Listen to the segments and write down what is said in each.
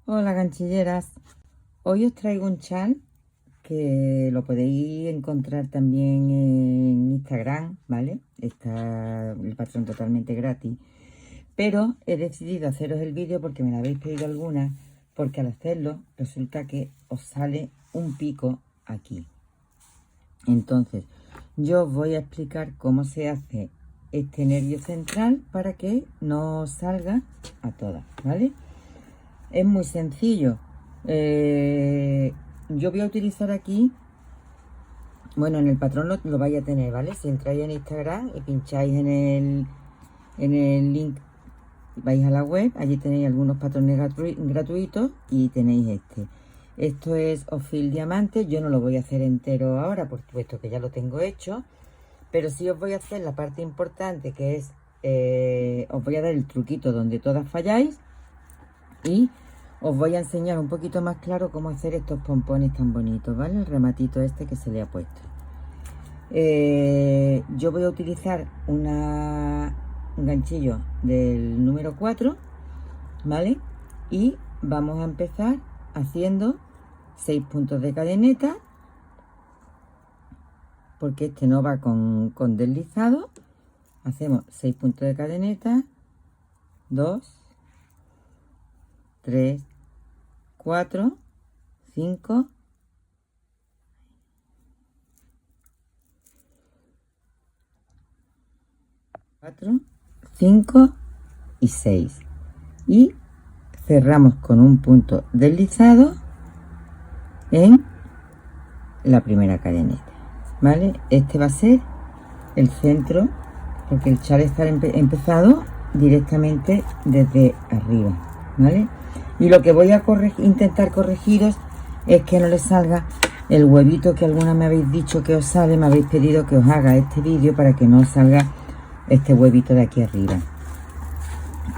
Hola ganchilleras, hoy os traigo un chal que lo podéis encontrar también en Instagram, ¿vale? Está el patrón totalmente gratis, pero he decidido haceros el vídeo porque me lo habéis pedido algunas, porque al hacerlo resulta que os sale un pico aquí. Entonces yo os voy a explicar cómo se hace este nervio central para que no salga a todas, ¿vale? Es muy sencillo. Yo voy a utilizar aquí, bueno, en el patrón lo vais a tener, ¿vale? Si entráis en Instagram y pincháis en el link, vais a la web, allí tenéis algunos patrones gratuitos y tenéis este. Esto es Ofil Diamante. Yo no lo voy a hacer entero ahora, por supuesto que ya lo tengo hecho, pero sí os voy a hacer la parte importante, que es, os voy a dar el truquito donde todas falláis y os voy a enseñar un poquito más claro cómo hacer estos pompones tan bonitos, ¿vale? El rematito este que se le ha puesto. Yo voy a utilizar un ganchillo del número 4, ¿vale? Y vamos a empezar haciendo 6 puntos de cadeneta, porque este no va con deslizado. Hacemos 6 puntos de cadeneta, 2, 3, 4, 5, 4, 5 y 6. Y cerramos con un punto deslizado en la primera cadeneta, ¿vale? Este va a ser el centro, porque el chal está empezado directamente desde arriba, ¿vale? Y lo que voy a intentar corregiros es que no les salga el huevito que algunas me habéis dicho que os sale. Me habéis pedido que os haga este vídeo para que no os salga este huevito de aquí arriba.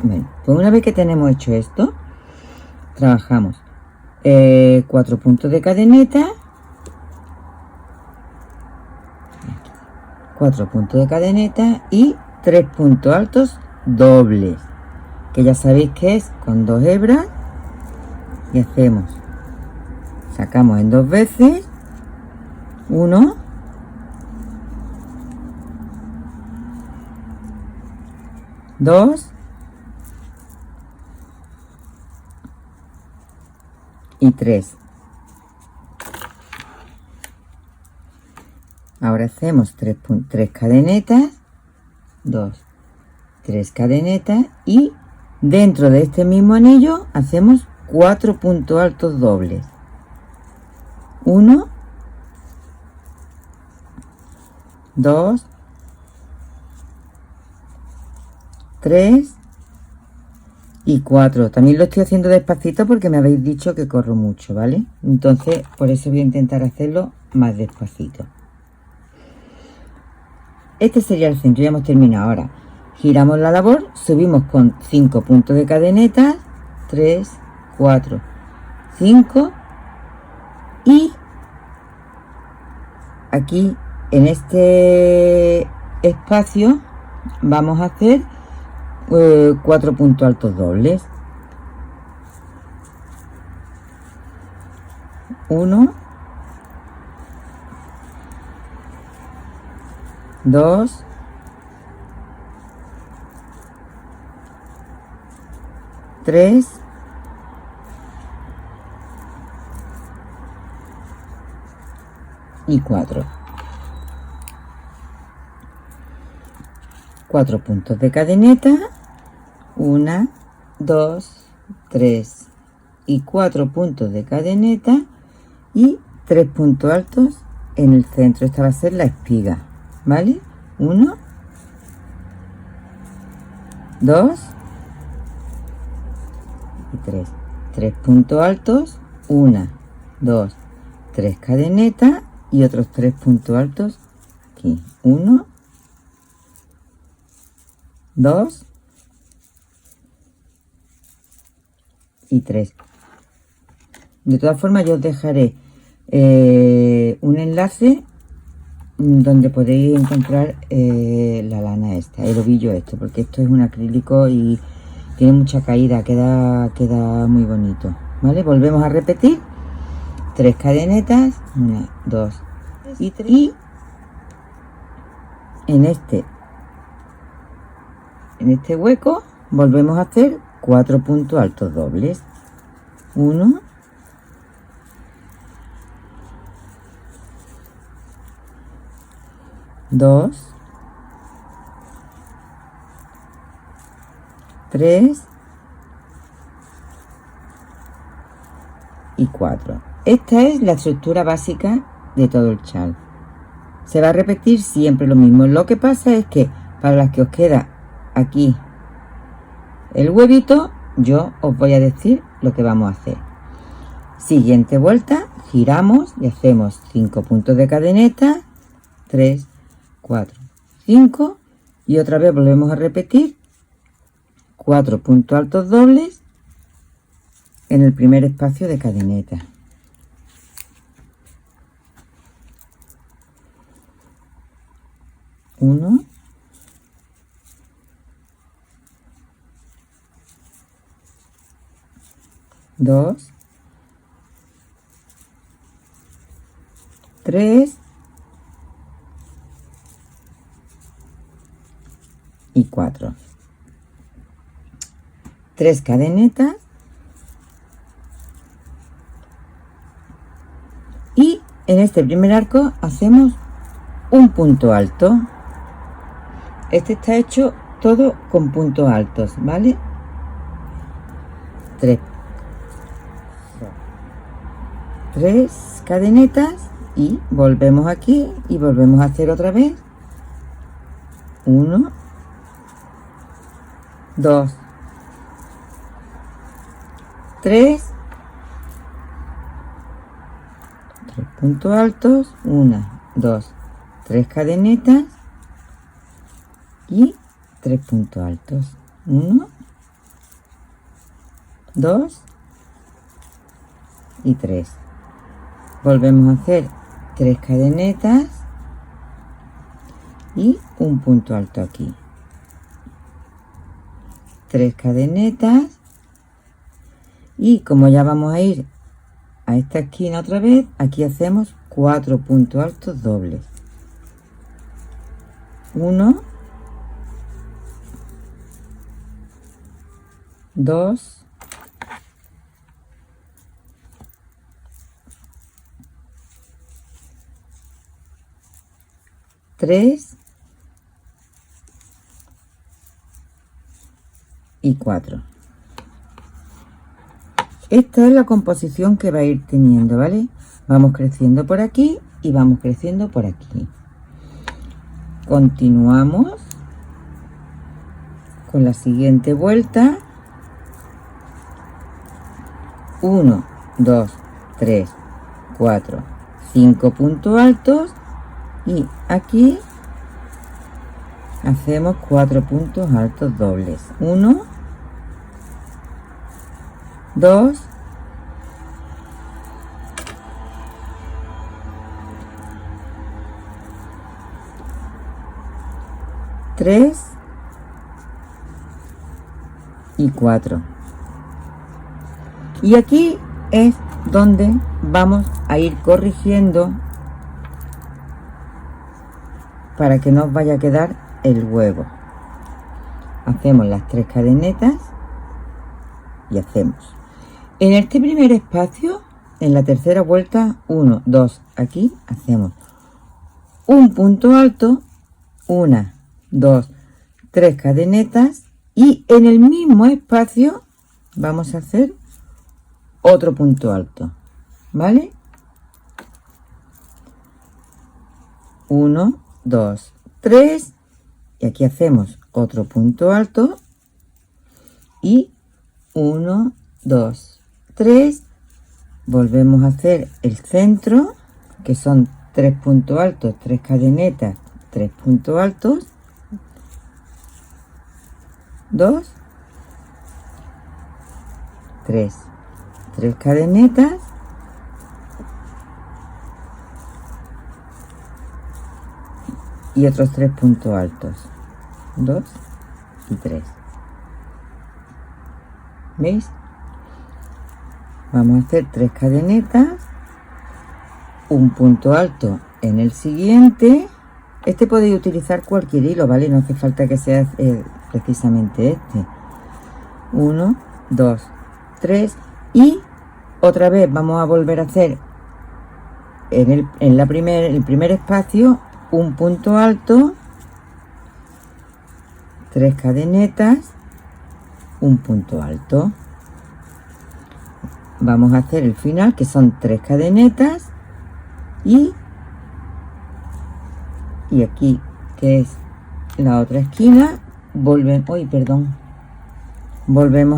Bueno, pues una vez que tenemos hecho esto, trabajamos 4 puntos de cadeneta, 4 puntos de cadeneta y 3 puntos altos dobles, que ya sabéis que es con 2 hebras, y hacemos, sacamos en 2 veces, 1, 2 y 3. Ahora hacemos 3 cadenetas, 2, 3 cadenetas, y dentro de este mismo anillo hacemos 4 puntos altos dobles. 1, 2, 3 y 4. También lo estoy haciendo despacito porque me habéis dicho que corro mucho, ¿vale? Entonces, por eso voy a intentar hacerlo más despacito. Este sería el centro, ya hemos terminado. Ahora giramos la labor, subimos con 5 puntos de cadeneta, 3, 4, 5, y aquí en este espacio vamos a hacer 4 puntos altos dobles. 1, 2, 3 y 4. 4 puntos de cadeneta, 1, 2, 3 y 4 puntos de cadeneta y 3 puntos altos en el centro. Esta va a ser la espiga, ¿vale? 1, 2 y 3. 3 puntos altos, 1, 2, 3 cadenetas y otros 3 puntos altos aquí. 1, 2 y 3. De todas formas, yo os dejaré un enlace donde podéis encontrar la lana esta, el ovillo este, porque esto es un acrílico y tiene mucha caída, queda muy bonito. ¿vale? Volvemos a repetir 3 cadenetas, 1, 2 y 3, y en este hueco volvemos a hacer 4 puntos altos dobles. 1, 2, 3 y 4. Esta es la estructura básica de todo el chal. Se va a repetir siempre lo mismo. Lo que pasa es que para las que os queda aquí el huevito, yo os voy a decir lo que vamos a hacer. Siguiente vuelta, giramos y hacemos 5 puntos de cadeneta, 3, 4, 5, y otra vez volvemos a repetir 4 puntos altos dobles en el primer espacio de cadeneta. Uno, dos, tres y 4. 3 cadenetas y en este primer arco hacemos un punto alto. Este está hecho todo con puntos altos, ¿vale? 3 cadenetas y volvemos aquí y volvemos a hacer otra vez 1, 2, 3 puntos altos, 1, 2, 3 cadenetas y 3 puntos altos, 1, 2 y 3. Volvemos a hacer 3 cadenetas y un punto alto aquí, 3 cadenetas, y como ya vamos a ir a esta esquina otra vez, aquí hacemos 4 puntos altos dobles, 1, 2, 3 y 4. Esta es la composición que va a ir teniendo, ¿vale? Vamos creciendo por aquí y vamos creciendo por aquí. Continuamos con la siguiente vuelta. 1, 2, 3, 4, 5 puntos altos y aquí hacemos 4 puntos altos dobles, 1, 2, 3 y 4. Y aquí es donde vamos a ir corrigiendo para que no os vaya a quedar el huevo. Hacemos las 3 cadenetas y hacemos en este primer espacio, en la tercera vuelta, 1, 2, aquí hacemos un punto alto, 1, 2, 3 cadenetas, y en el mismo espacio vamos a hacer otro punto alto, ¿vale? 1, 2, 3, y aquí hacemos otro punto alto y 1, 2, 3, volvemos a hacer el centro, que son 3 puntos altos, 3 cadenetas, 3 puntos altos, 2, 3, 3 cadenetas y otros 3 puntos altos, 2 y 3. ¿Veis? vamos a hacer 3 cadenetas, un punto alto en el siguiente. Este podéis utilizar cualquier hilo, ¿vale? No hace falta que sea precisamente este. 1, 2, 3 y otra vez vamos a volver a hacer en el primer espacio un punto alto, 3 cadenetas, un punto alto. Vamos a hacer el final, que son 3 cadenetas y aquí, que es la otra esquina, volvemos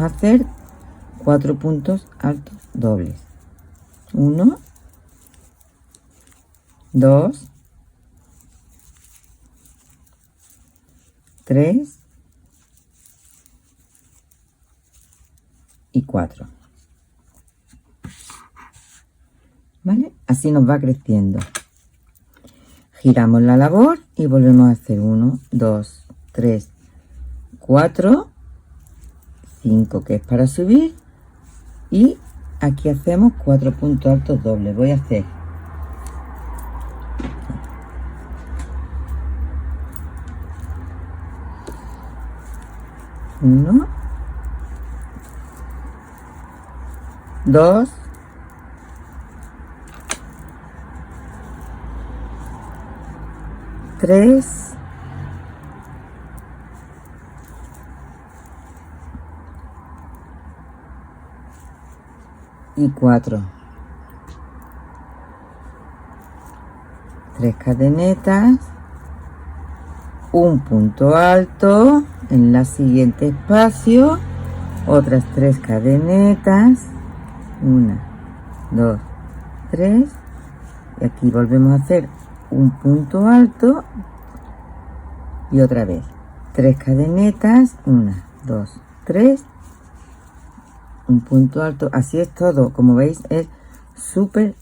a hacer 4 puntos altos dobles. 1, 2, 3 y 4. ¿Vale? Así nos va creciendo. Giramos la labor y volvemos a hacer 1, 2, 3, 4, 5, que es para subir, y aquí hacemos 4 puntos altos dobles. Voy a hacer 1, 2, 3 y 4. 3 cadenetas, un punto alto en la siguiente espacio, otras 3 cadenetas, 1, 2, 3, y aquí volvemos a hacer un punto alto y otra vez 3 cadenetas, 1, 2, 3, un punto alto. Así es todo, como veis es súper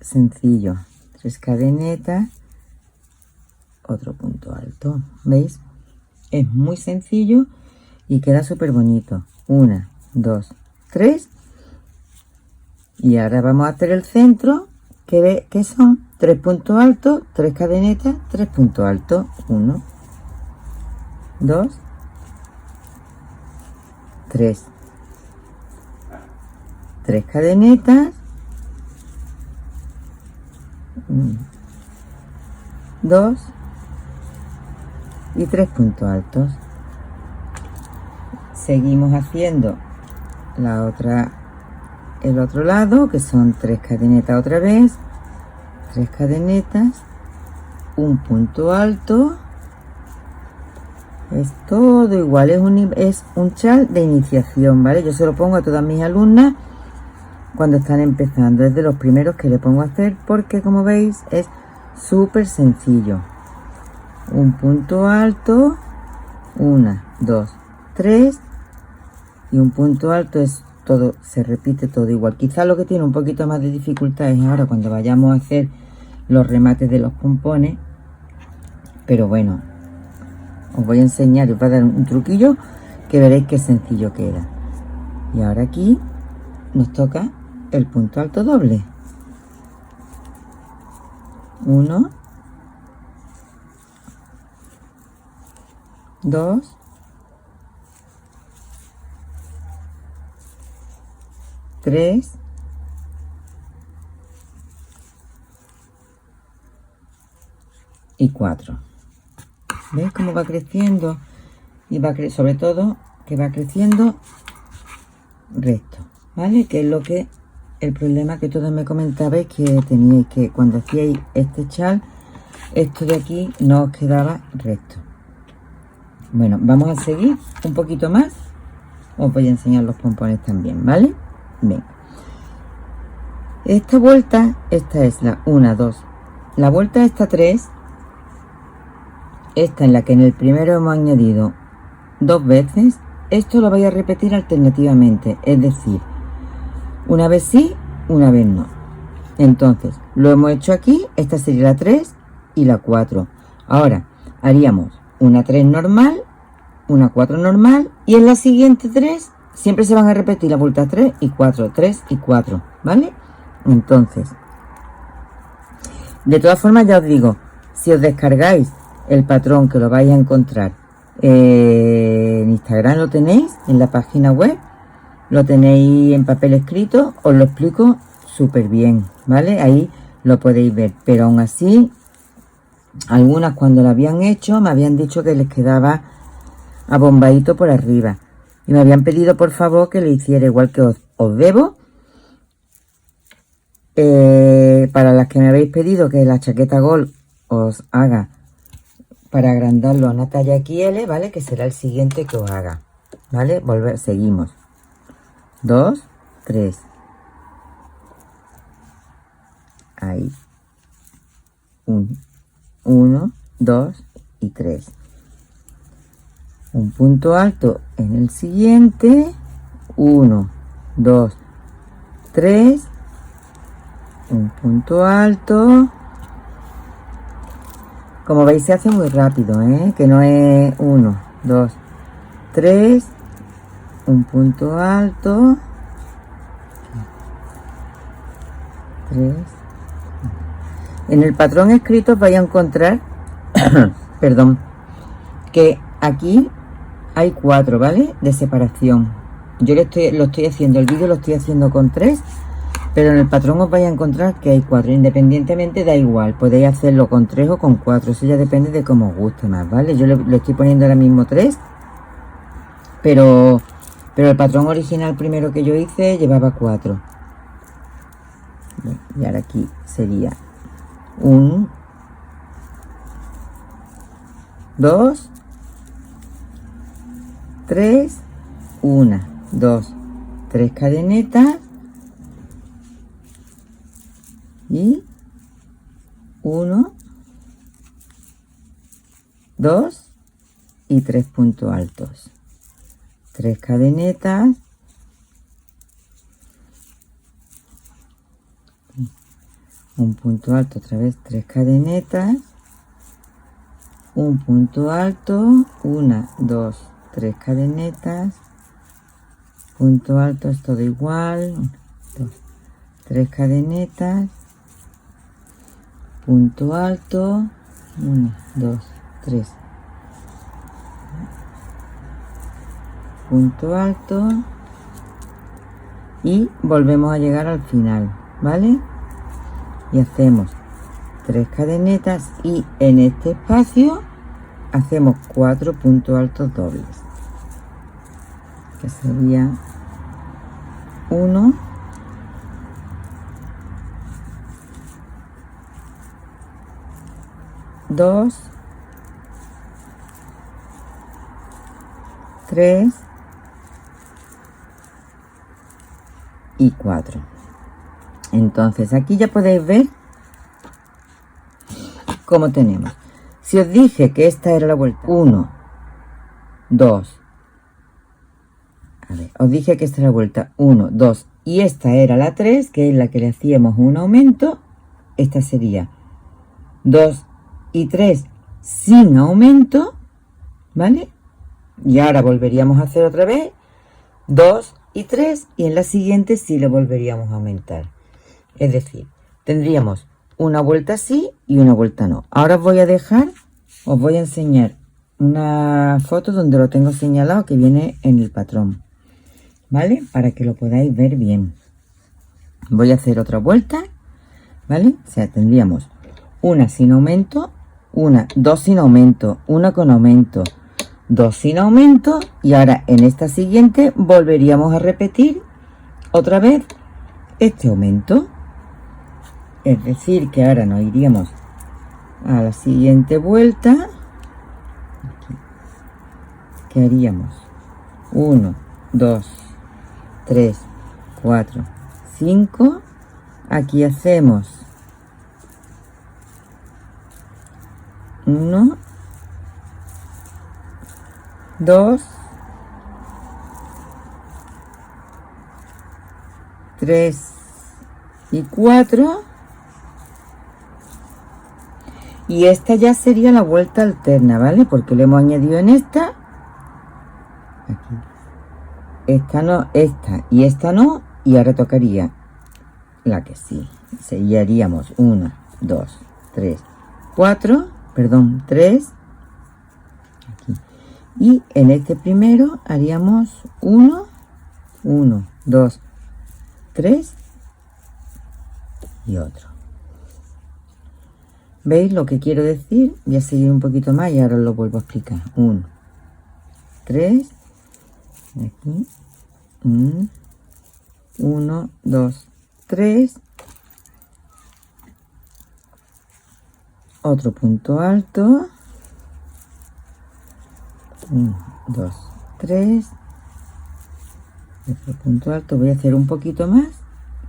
sencillo. 3 cadenetas, otro punto alto, ¿veis? Es muy sencillo y queda súper bonito. 1, 2, 3, y ahora vamos a hacer el centro, que son 3 puntos altos, 3 cadenetas, 3 puntos altos. 1, 2, 3. 3 cadenetas, 1, 2 y 3 puntos altos. Seguimos haciendo el otro lado, que son 3 cadenetas otra vez, 3 cadenetas, un punto alto. Es todo igual, es un chal de iniciación, ¿vale? Yo se lo pongo a todas mis alumnas cuando están empezando, es de los primeros que le pongo a hacer, porque como veis es súper sencillo. Un punto alto, 1, 2, 3 y un punto alto. Es todo, se repite todo igual. Quizás lo que tiene un poquito más de dificultad es ahora cuando vayamos a hacer los remates de los pompones, pero bueno, os voy a enseñar, os voy a dar un truquillo que veréis qué sencillo queda. Y ahora aquí nos toca el punto alto doble. 1, 2, 3 y 4. ¿Veis cómo va creciendo? Y va sobre todo que va creciendo recto, ¿vale? Que es el problema que todos me comentabais que teníais, que cuando hacíais este chal, esto de aquí no os quedaba recto. Bueno, vamos a seguir un poquito más. Os voy a enseñar los pompones también, ¿vale? Bien. Esta vuelta, esta es la 1, 2. La vuelta esta 3. Esta en la que en el primero hemos añadido 2 veces. Esto lo voy a repetir alternativamente, es decir, una vez sí, una vez no. Entonces, lo hemos hecho aquí, esta sería la 3 y la 4. Ahora, haríamos una 3 normal, una 4 normal, y en la siguiente 3, siempre se van a repetir las vueltas 3 y 4, 3 y 4, ¿vale? Entonces, de todas formas ya os digo, si os descargáis el patrón, que lo vais a encontrar en Instagram, lo tenéis en la página web, lo tenéis en papel escrito, os lo explico súper bien, ¿vale? Ahí lo podéis ver, pero aún así, algunas cuando lo habían hecho me habían dicho que les quedaba abombadito por arriba y me habían pedido por favor que le hiciera igual que os debo. Para las que me habéis pedido que la chaqueta Gold os haga para agrandarlo a una talla XL, ¿vale? Que será el siguiente que os haga, ¿vale? Seguimos. 2, 3. Ahí. 1, 2 y 3. Un punto alto en el siguiente. 1, 2, 3. Un punto alto. Como veis se hace muy rápido, que no es 1, 2, 3, un punto alto, 3. En el patrón escrito os vais a encontrar, perdón, que aquí hay 4, ¿vale? De separación. Yo lo estoy haciendo, el vídeo lo estoy haciendo con 3. Pero en el patrón os vais a encontrar que hay 4, independientemente da igual, podéis hacerlo con 3 o con 4, eso ya depende de cómo os guste más, ¿vale? Yo le estoy poniendo ahora mismo 3, pero el patrón original primero que yo hice llevaba 4. Y ahora aquí sería 1, 2, 3, 1, 2, 3 cadenetas. Y 1, 2 y 3 puntos altos, 3 cadenetas, un punto alto, otra vez 3 cadenetas, un punto alto, 1, 2, 3 cadenetas, punto alto, es todo igual, 1, 2, 3 cadenetas, punto alto, 1, 2, 3, punto alto y volvemos a llegar al final, ¿vale? Y hacemos 3 cadenetas y en este espacio hacemos 4 puntos altos dobles, que sería 1, 2, 3 y 4. Entonces aquí ya podéis ver cómo tenemos. Si os dije que esta era la vuelta 1, 2, a ver, os dije que esta era la vuelta 1, 2 y esta era la 3, que es la que le hacíamos un aumento, esta sería 2 y 3 sin aumento, ¿vale? Y ahora volveríamos a hacer otra vez 2 y 3 y en la siguiente sí le volveríamos a aumentar. Es decir, tendríamos una vuelta así y una vuelta no. Ahora os voy a enseñar una foto donde lo tengo señalado que viene en el patrón, ¿vale? Para que lo podáis ver bien. Voy a hacer otra vuelta, ¿vale? O sea, tendríamos una sin aumento, dos sin aumento, una con aumento, 2 sin aumento y ahora en esta siguiente volveríamos a repetir otra vez este aumento. Es decir, que ahora nos iríamos a la siguiente vuelta, aquí, que haríamos 1, 2, 3, 4, 5. Aquí hacemos 1, 2, 3 y 4. Y esta ya sería la vuelta alterna, ¿vale? Porque le hemos añadido en esta, aquí, esta no, esta y esta no, y ahora tocaría la que sí. Sellaríamos 1, 2, 3, 4, perdón, 3 aquí. Y en este primero haríamos 1, 1, 2, 3 y otro. ¿Veis lo que quiero decir? Voy a seguir un poquito más y ahora os lo vuelvo a explicar. 1, 3, aquí, 1, 2, 3, otro punto alto, 1, 2, 3, otro punto alto. Voy a hacer un poquito más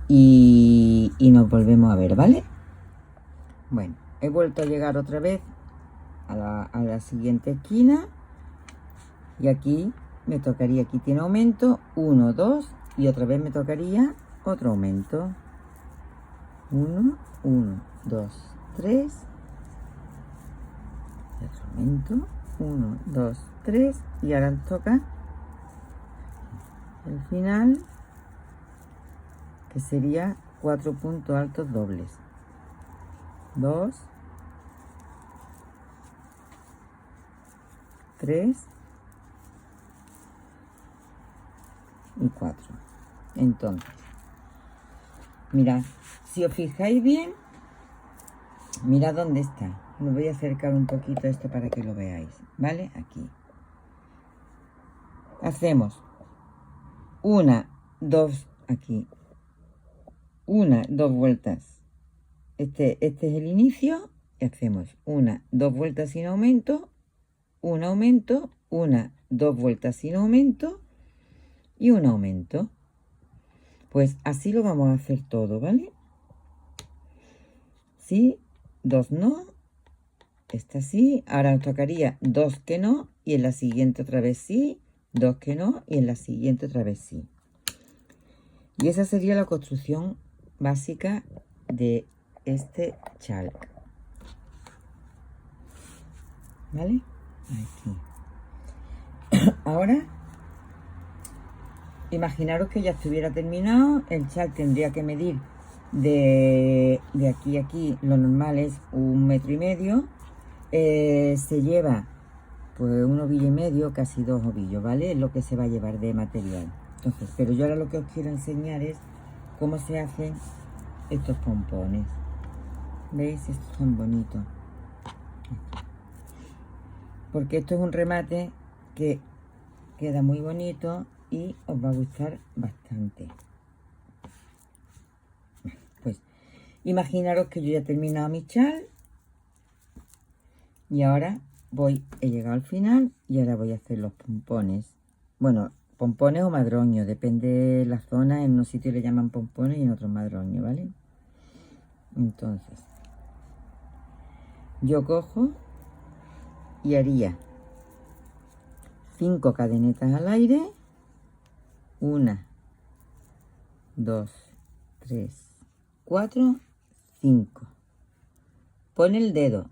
y nos volvemos a ver, ¿vale? Bueno, he vuelto a llegar otra vez a la siguiente esquina y aquí me tocaría, aquí tiene aumento, 1, 2 y otra vez me tocaría otro aumento, 1, 1, 2, 3, otro aumento, 1, 2, 3 y ahora nos toca el final, que sería 4 puntos altos dobles, 2, 3 y 4. Entonces, mirad, si os fijáis bien, mirad dónde está. Me voy a acercar un poquito esto para que lo veáis, ¿vale? Aquí. Hacemos 1, 2, aquí. 1, 2 vueltas. Este es el inicio. Y hacemos 1, 2 vueltas sin aumento, un aumento, 1, 2 vueltas sin aumento y un aumento. Pues así lo vamos a hacer todo, ¿vale? Sí, 2 no, esta sí, ahora nos tocaría 2 que no y en la siguiente otra vez sí, 2 que no y en la siguiente otra vez sí. Y esa sería la construcción básica de este chal, ¿vale? Aquí. Ahora, imaginaros que ya estuviera terminado, el chal tendría que medir de aquí a aquí, lo normal es 1,5 metros, se lleva pues 1 ovillo y medio, casi 2 ovillos, ¿vale? Es lo que se va a llevar de material. Entonces, pero yo ahora lo que os quiero enseñar es cómo se hacen estos pompones. ¿Veis? Estos son bonitos. Porque esto es un remate que queda muy bonito y os va a gustar bastante. Pues imaginaros que yo ya he terminado mi chal y ahora he llegado al final y ahora voy a hacer los pompones. Bueno, pompones o madroños, depende de la zona. En unos sitios le llaman pompones y en otros madroños, ¿vale? Entonces, yo cojo y haría 5 cadenetas al aire, 1, 2, 3, 4, 5. Pon el dedo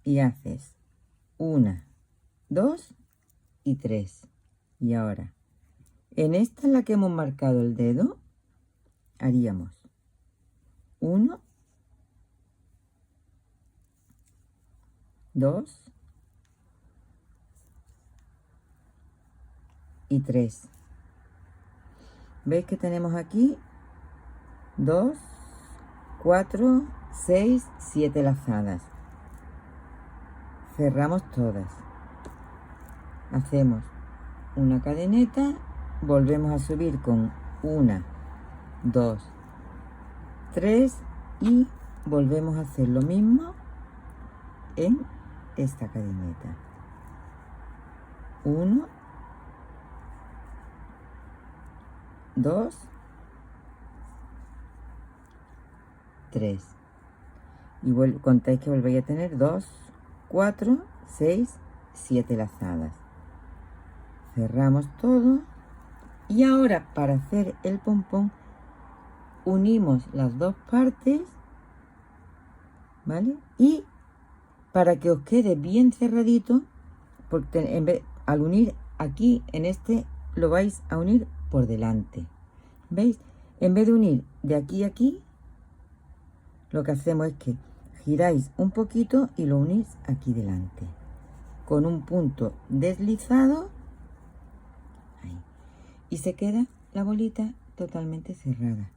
y haces 1, 2 y 3. Y ahora, en esta en la que hemos marcado el dedo, haríamos 1, 2 y 3. ¿Veis que tenemos aquí 2, 4, 6, 7 lazadas? Cerramos todas. Hacemos una cadeneta, volvemos a subir con 1, 2, 3 y volvemos a hacer lo mismo en esta cadeneta. 1, 2, 3 y contáis que volvéis a tener 2, 4, 6, 7 lazadas. Cerramos todo y ahora para hacer el pompón unimos las dos partes, ¿vale? Y para que os quede bien cerradito, porque al unir aquí en este lo vais a unir por delante. ¿Veis? En vez de unir de aquí a aquí, lo que hacemos es que giráis un poquito y lo unís aquí delante. Con un punto deslizado. Ahí. Y se queda la bolita totalmente cerrada.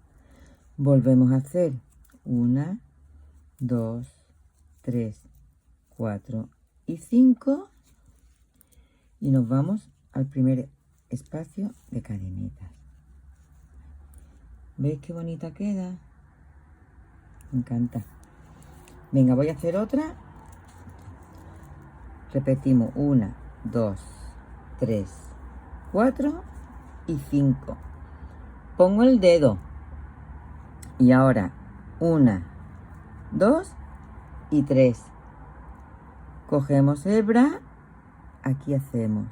Volvemos a hacer 1, 2, 3, 4 y 5. Y nos vamos al primer espacio de cadenetas. ¿Veis qué bonita queda? Me encanta. Venga, voy a hacer otra. Repetimos 1, 2, 3, 4 y 5. Pongo el dedo. Y ahora 1, 2 y 3. Cogemos hebra. Aquí hacemos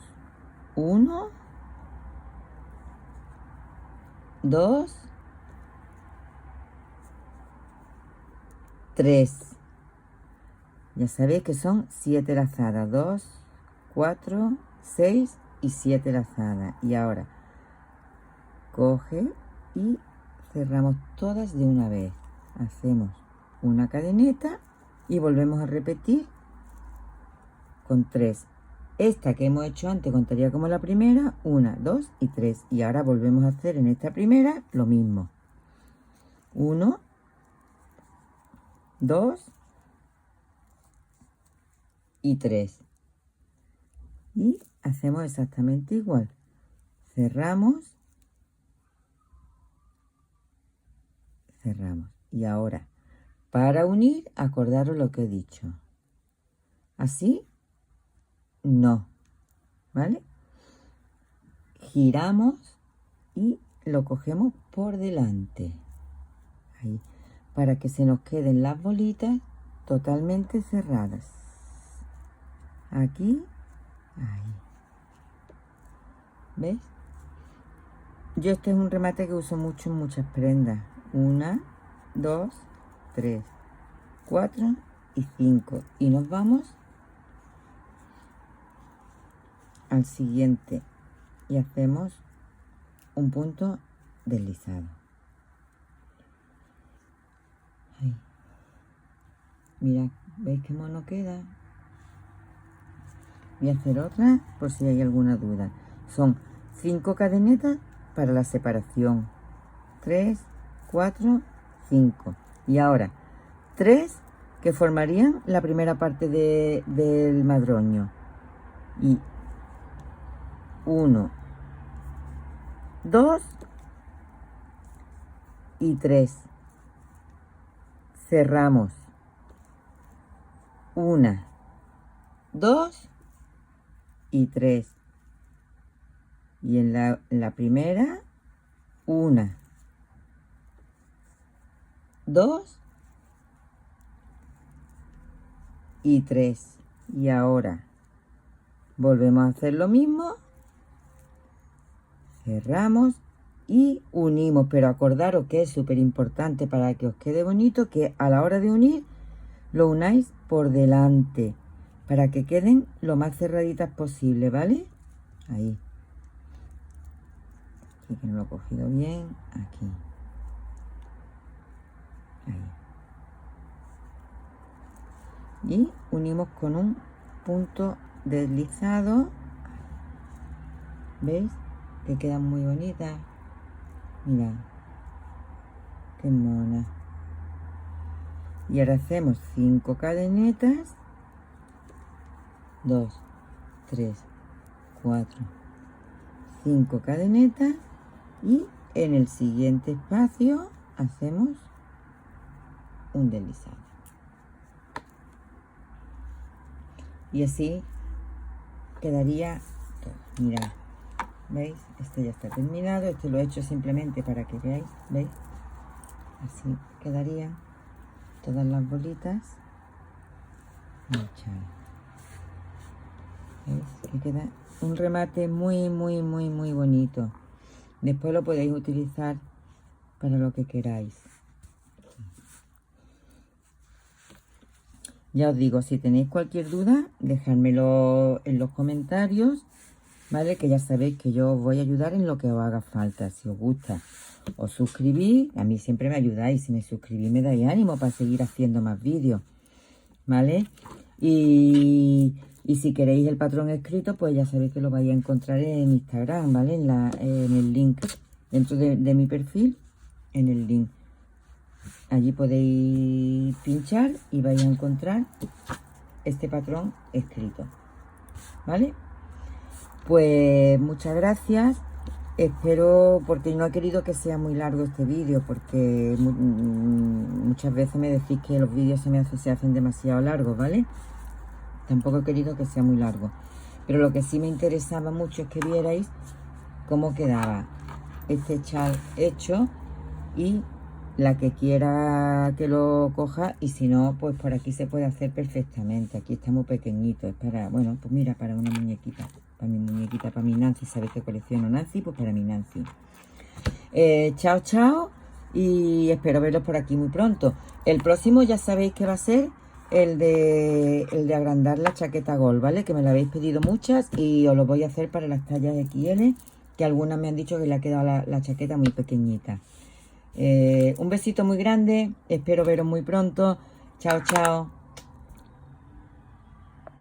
1, 2, 3. Ya sabéis que son 7 lazadas. 2, 4, 6 y 7 lazadas. Y ahora coge y cerramos todas de una vez. Hacemos una cadeneta y volvemos a repetir con 3. Esta que hemos hecho antes contaría como la primera. 1, 2 y 3. Y ahora volvemos a hacer en esta primera lo mismo. 1, 2 y 3. Y hacemos exactamente igual. Cerramos. Cerramos. Y ahora, para unir, acordaros lo que he dicho. Así, no. ¿Vale? Giramos y lo cogemos por delante. Ahí. Para que se nos queden las bolitas totalmente cerradas. Aquí. Ahí. ¿Ves? Yo este es un remate que uso mucho en muchas prendas. 1, 2, 3, 4 y 5. Y nos vamos al siguiente y hacemos un punto deslizado. Ahí. Mirad, ¿veis qué mono queda? Voy a hacer otra por si hay alguna duda. Son 5 cadenetas para la separación. 3, 4, 5. Y ahora 3 que formarían la primera parte del madroño. Y 1, 2 y 3. Cerramos. 1, 2 y 3. Y en la primera, 1, 2 y 3. Y ahora volvemos a hacer lo mismo. Cerramos y unimos. Pero acordaros que es súper importante para que os quede bonito que a la hora de unir lo unáis por delante. Para que queden lo más cerraditas posible, ¿vale? Ahí. Aquí que no lo he cogido bien. Aquí. Ahí. Y unimos con un punto deslizado. ¿Veis? Que quedan muy bonitas. Mirad. Qué mona. Y ahora hacemos 5 cadenetas. 2, 3, 4, 5 cadenetas. Y en el siguiente espacio hacemos un deslizado. Y así quedaría todo. Mirad, ¿veis? Este ya está terminado. Este lo he hecho simplemente para que veáis, ¿veis? Así quedarían todas las bolitas hechas. ¿Veis? Que queda un remate muy bonito. Después lo podéis utilizar para lo que queráis. Ya os digo, si tenéis cualquier duda, dejádmelo en los comentarios ¿vale? Que ya sabéis que yo os voy a ayudar en lo que os haga falta. Si os gusta, os suscribís. A mí siempre me ayudáis. Si me suscribís me dais ánimo para seguir haciendo más vídeos, ¿vale? Y si queréis el patrón escrito, pues ya sabéis que lo vais a encontrar en Instagram, ¿vale? En el link, dentro de mi perfil, en el link. Allí podéis pinchar y vais a encontrar este patrón escrito, ¿vale? Pues muchas gracias. Espero, porque no he querido que sea muy largo este vídeo, porque muchas veces me decís que los vídeos se hacen demasiado largos, ¿vale? Tampoco he querido que sea muy largo. Pero lo que sí me interesaba mucho es que vierais cómo quedaba este chal hecho, y la que quiera que lo coja, y si no, pues por aquí se puede hacer perfectamente. Aquí está muy pequeñito, es para, bueno, pues mira, para una muñequita, para mi muñequita, para mi Nancy. Sabéis que colecciono Nancy, pues para mi Nancy. Chao, chao, y espero veros por aquí muy pronto. El próximo ya sabéis que va a ser el de agrandar la chaqueta Gold, ¿vale? Que me la habéis pedido muchas y os lo voy a hacer para las tallas XL, que algunas me han dicho que le ha quedado la chaqueta muy pequeñita. Un besito muy grande, espero veros muy pronto. Chao, chao.